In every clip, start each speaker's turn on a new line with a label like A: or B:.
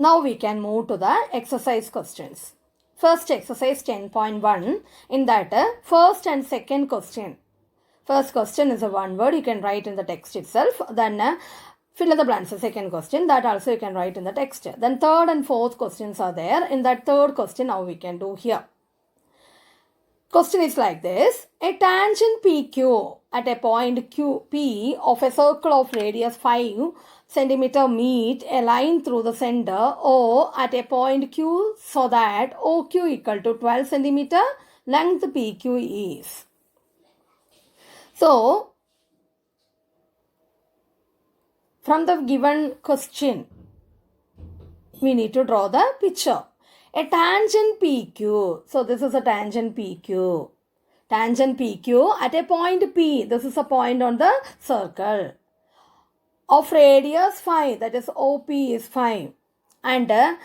A: Now we can move to the exercise questions. First exercise 10.1. In that first and second question. First question is a one word, you can write in the text itself. Then fill in the blanks, the second question, that also you can write in the text. Then third and fourth questions are there. In that third question, now we can do here. Question is like this. A tangent PQ at a point P of a circle of radius 5 centimeter meet a line through the center O at a point Q so that OQ equal to 12 centimeter, length PQ is. So, from the given question, we need to draw the picture. A tangent PQ. So, this is a tangent PQ. Tangent PQ at a point P. This is a point on the circle. Of radius 5. That is OP is 5. And then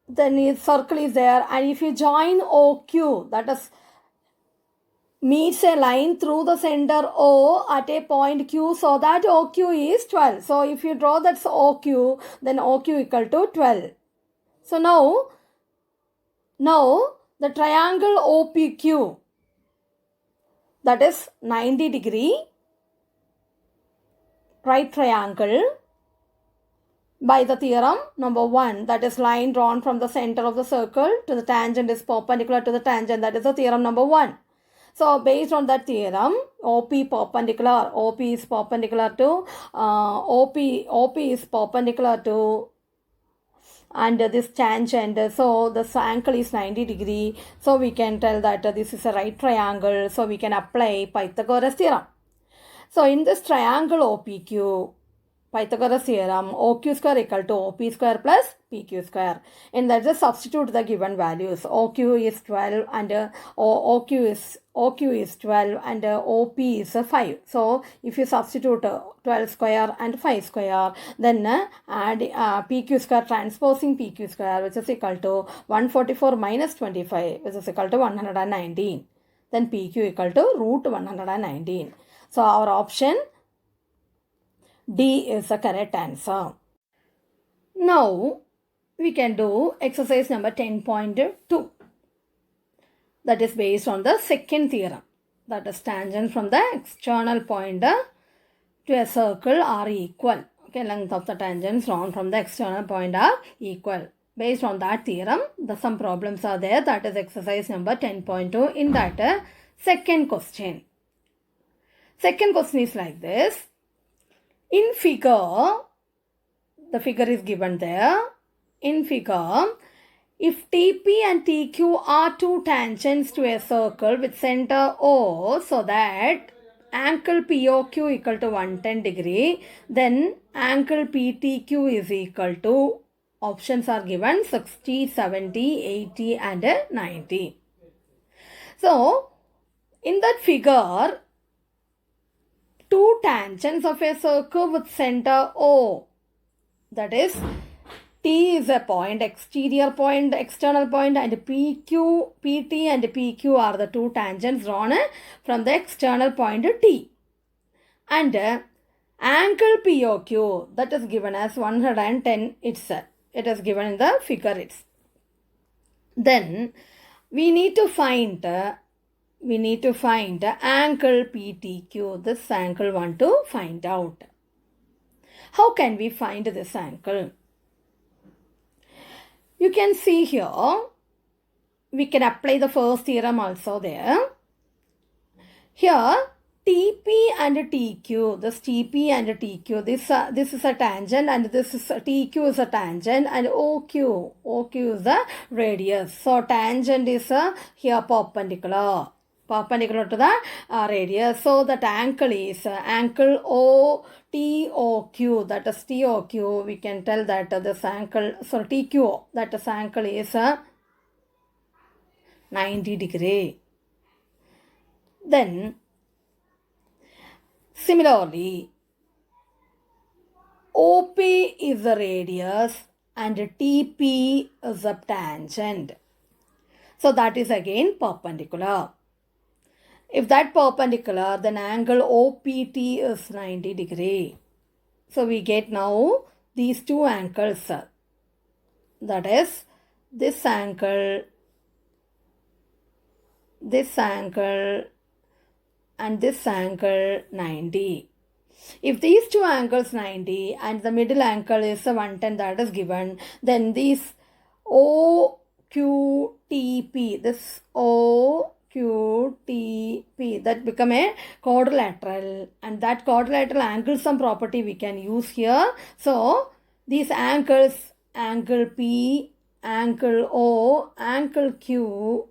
A: the circle is there. And if you join OQ, that is meets a line through the center O at a point Q so that OQ is 12. So, if you draw that's OQ, then OQ equal to 12. So, now the triangle OPQ, that is 90 degree right triangle by the theorem number 1, that is line drawn from the center of the circle to the tangent is perpendicular to the tangent, that is the theorem number 1. So, based on that theorem, OP is perpendicular to OP is perpendicular to and this tangent. So, this angle is 90 degree. So, we can tell that this is a right triangle. So, we can apply Pythagoras theorem. So, in this triangle OPQ, Pythagoras theorem, OQ square equal to OP square plus PQ square. In that, just substitute the given values. OQ is 12 and OQ is 12 and OP is 5. So, if you substitute 12 square and 5 square, then add PQ square transposing PQ square, which is equal to 144 minus 25, which is equal to 119. Then PQ equal to root 119. So, our option D is the correct answer. Now, we can do exercise number 10.2. That is based on the second theorem. That is tangent from the external point to a circle are equal. Okay, length of the tangents drawn from the external point are equal. Based on that theorem, some problems are there. That is exercise number 10.2 in that second question. Second question is like this. In figure, the figure is given there. In figure, if TP and TQ are two tangents to a circle with center O so that angle POQ equal to 110 degree, then angle PTQ is equal to, options are given 60, 70, 80 and 90. So, in that figure, two tangents of a circle with center O, that is T is a point, exterior point, external point, and PQ, PT and PQ are the two tangents drawn from the external point T. And angle POQ, that is given as 110 itself. It is given in the figure. Then we need to find angle PTQ. This angle want to find out. How can we find this angle? You can see here, we can apply the first theorem also there. Here, TP and TQ, this TP and TQ, this is a tangent and this is TQ is a tangent and OQ is the radius. So, tangent is here perpendicular to the radius. So, that angle is angle OTOQ, that is TOQ. We can tell that this angle, so TQ, that is angle is 90 degree. Then, similarly, OP is the radius and TP is the tangent. So, that is again perpendicular. If that perpendicular, then angle OPT is 90 degree. So, we get now these two angles. that is this angle, and this angle 90. If these two angles 90 and the middle angle is 110 that is given, then these OQTP, this OQTP, that become a quadrilateral, and that quadrilateral angle sum property we can use here. So these angles, angle P, angle O, angle Q,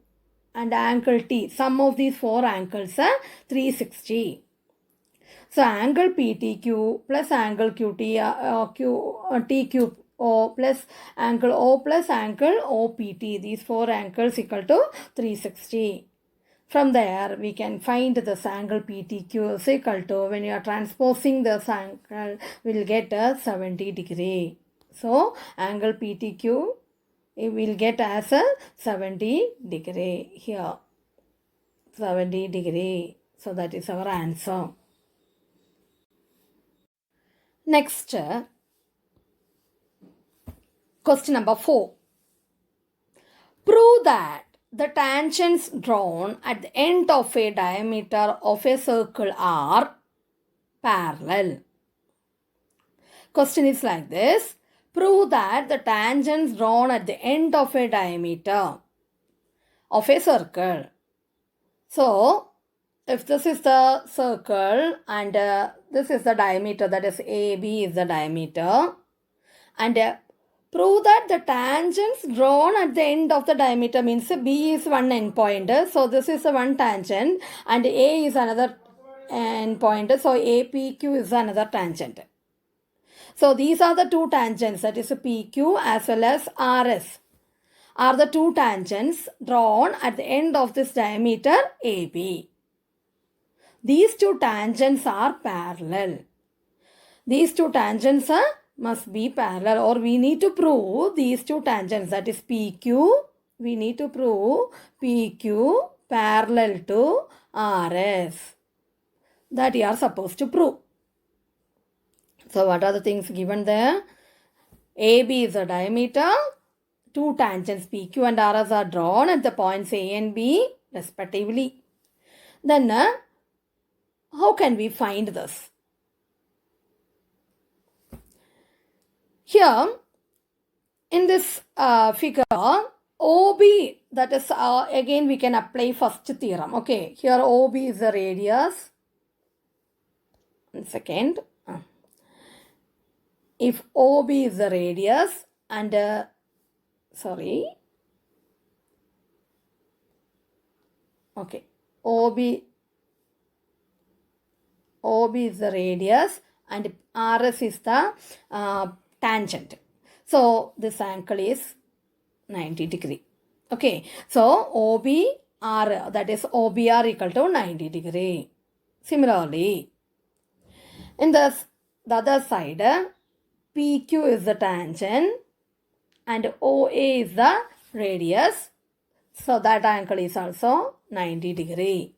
A: and angle T, sum of these four angles are 360. So angle PTQ plus angle TQO plus angle O plus angle OPT, these four angles equal to 360. From there, we can find this angle PTQ is equal to, when you are transposing this angle, we will get a 70 degree. So angle PTQ, it will get as a 70 degree here. 70 degree. So that is our answer. Next, question number 4. Prove that the tangents drawn at the end of a diameter of a circle are parallel. Question is like this. Prove that the tangents drawn at the end of a diameter of a circle. So, if this is the circle and this is the diameter, that is AB is the diameter, and prove that the tangents drawn at the end of the diameter, means B is one end point, so this is the one tangent, and A is another end point, so APQ is another tangent. So these are the two tangents, that is PQ as well as RS, are the two tangents drawn at the end of this diameter AB. These two tangents are parallel. These two tangents must be parallel, or we need to prove these two tangents, that is PQ, we need to prove PQ parallel to RS. That you are supposed to prove. So what are the things given there? AB is the diameter, two tangents PQ and RS are drawn at the points A and B respectively. Then how can we find this? Here in this figure, OB, that is again we can apply first theorem. Okay, here OB is the radius. 1 second. If OB is the radius and OB is the radius and RS is the tangent. So this angle is 90 degree. Okay, so OBR, that is OBR equal to 90 degree. Similarly, in the other side, PQ is the tangent and OA is the radius. So that angle is also 90 degree.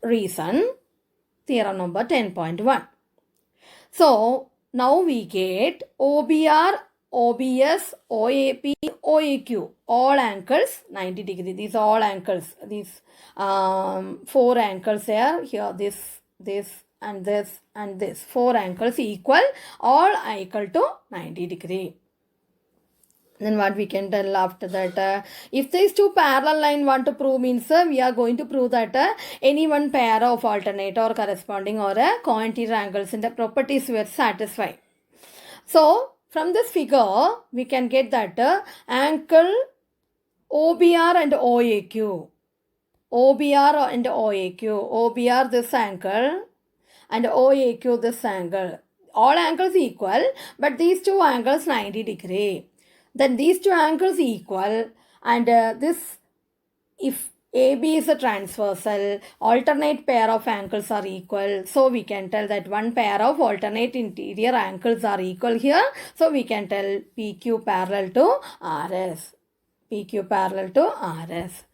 A: Reason, theorem number 10.1. So now we get OBR, OBS, OAP, OAQ, all angles 90 degree. These are all angles. These four angles here, this, and this, and this. Four angles equal, all equal to 90 degree. Then what we can tell after that, if these two parallel line want to prove, means we are going to prove that any one pair of alternate or corresponding or cointer angles in the properties were satisfied. So from this figure we can get that angle OBR and OAQ, OBR and OAQ, OBR this angle and OAQ this angle, all angles equal, but these two angles 90 degree. Then these two angles equal, and this, if AB is a transversal, alternate pair of angles are equal. So we can tell that one pair of alternate interior angles are equal here. So we can tell PQ parallel to RS. PQ parallel to RS.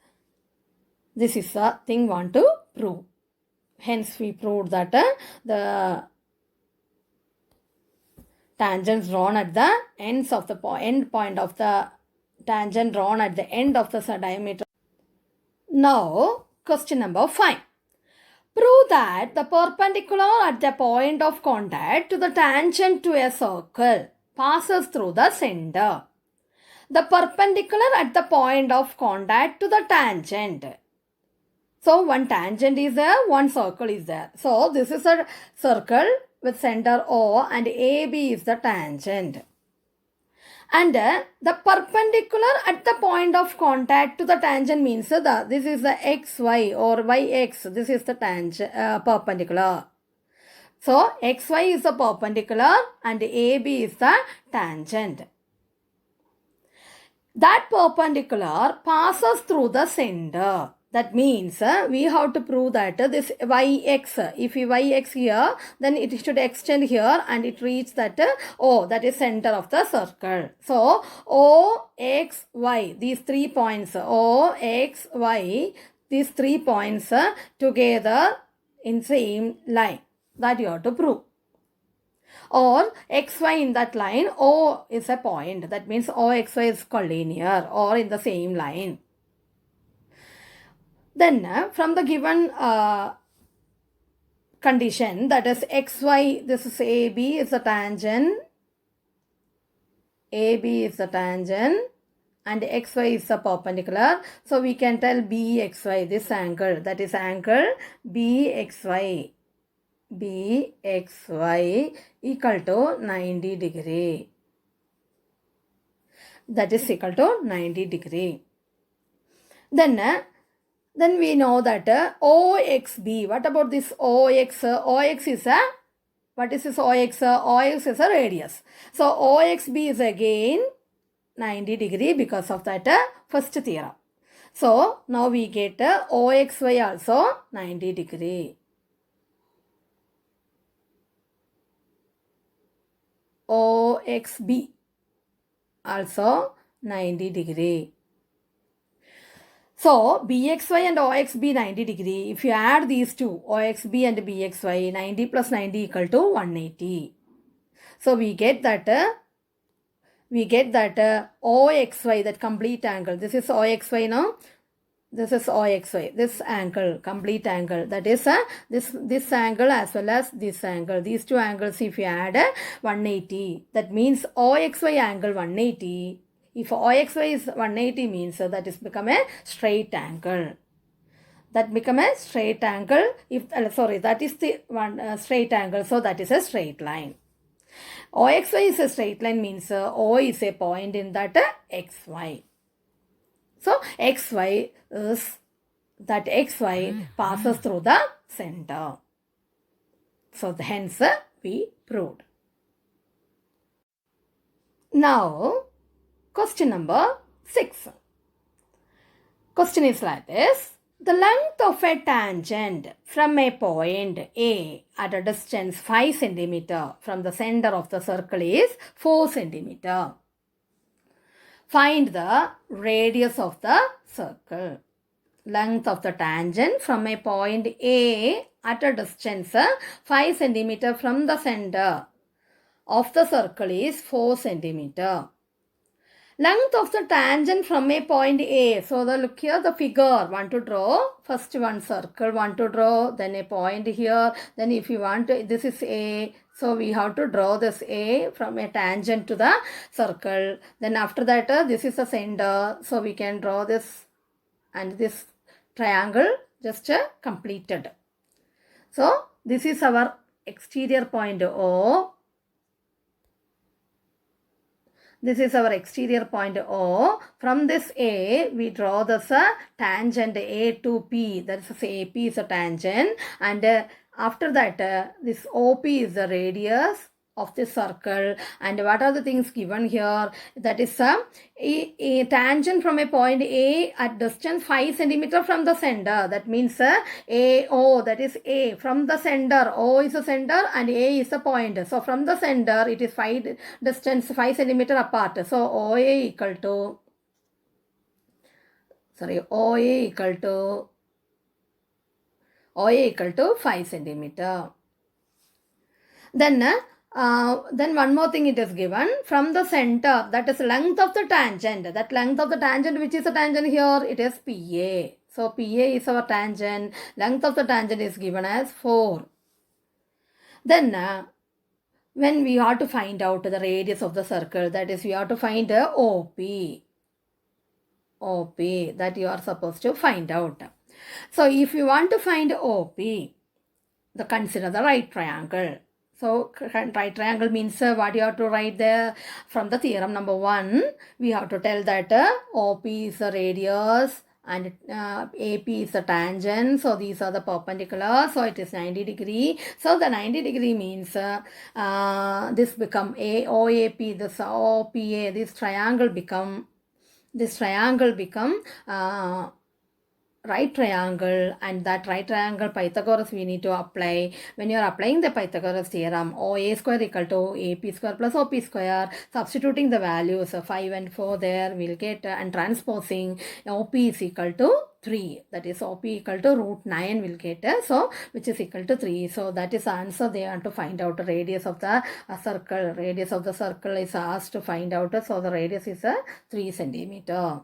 A: This is the thing want to prove. Hence we proved that the tangents drawn at the ends of the end point of the tangent drawn at the end of the diameter. Now, question number 5. Prove that the perpendicular at the point of contact to the tangent to a circle passes through the center. The perpendicular at the point of contact to the tangent. So, one tangent is there, one circle is there. So, this is a circle with center O and AB is the tangent. And the perpendicular at the point of contact to the tangent means this is the xy or yx. This is the tangent perpendicular. So, xy is the perpendicular and AB is the tangent. That perpendicular passes through the center. That means we have to prove that this yx, if we yx here, then it should extend here and it reaches that O, that is center of the circle. So, O, x, y, these 3 points, O, x, y, these 3 points together in same line. That you have to prove. Or xy in that line, O is a point. That means OXY is collinear or in the same line. Then from the given condition, that is xy, this is AB is the tangent, AB is the tangent and xy is the perpendicular. So we can tell BXY, this angle, that is angle BXY. BXY equal to 90 degree. That is equal to 90 degree. Then we know that OXB. What about this OX? OX is a, what is this OX? OX is a radius. So OXB is again 90 degree because of that first theorem. So now we get OXY also 90 degree. OXB also 90 degree. So, BXY and OXB 90 degree. If you add these two, OXB and BXY, 90 plus 90 equal to 180. So, we get that OXY, that complete angle. This is OXY now. This is OXY, this angle, complete angle. That is this angle as well as this angle. These two angles, if you add 180, that means OXY angle 180. If OXY is 180 means that is become a straight angle. That become a straight angle. If that is the one straight angle. So that is a straight line. OXY is a straight line means O is a point in that XY. So XY is that XY passes through the center. So hence we proved. Now question number 6. Question is like this. The length of a tangent from a point A at a distance 5 cm from the center of the circle is 4 cm. Find the radius of the circle. Length of the tangent from a point A at a distance 5 cm from the center of the circle is 4 cm. Length of the tangent from a point A. So look here the figure. Want to draw first one circle. Want to draw then a point here. Then if you want to, this is A. So we have to draw this A from a tangent to the circle. Then after that this is the center. So we can draw this and this triangle just completed. So this is our exterior point O. This is our exterior point O. From this A, we draw this tangent A to P. That is AP is a tangent. And after that, this OP is the radius of this circle. And what are the things given here? That is a tangent from a point A at distance 5 cm from the center. That means AO, that is A. From the center, O is the center and A is the point. So from the center, it is distance 5 cm apart. So OA equal to, OA equal to 5 cm. Then Then one more thing it is given from the center, that is length of the tangent. That length of the tangent, which is the tangent here, it is PA. So PA is our tangent. Length of the tangent is given as 4. Then when we have to find out the radius of the circle, that is we have to find OP. OP that you are supposed to find out. So if you want to find OP, consider the right triangle. So right triangle means what you have to write there from the theorem number 1. We have to tell that OP is the radius and AP is the tangent. So these are the perpendicular. So it is 90 degree. So the 90 degree means this become OAP, this OPA, this triangle become right triangle, and that right triangle Pythagoras we need to apply. When you are applying the Pythagoras theorem, OA square equal to AP square plus OP square, substituting the values 5 and 4 there, we'll get and transposing OP is equal to 3. That is OP equal to root 9 will get, so which is equal to 3. So that is the answer. They want to find out the radius of the circle. Radius of the circle is asked to find out. So the radius is 3 centimeter.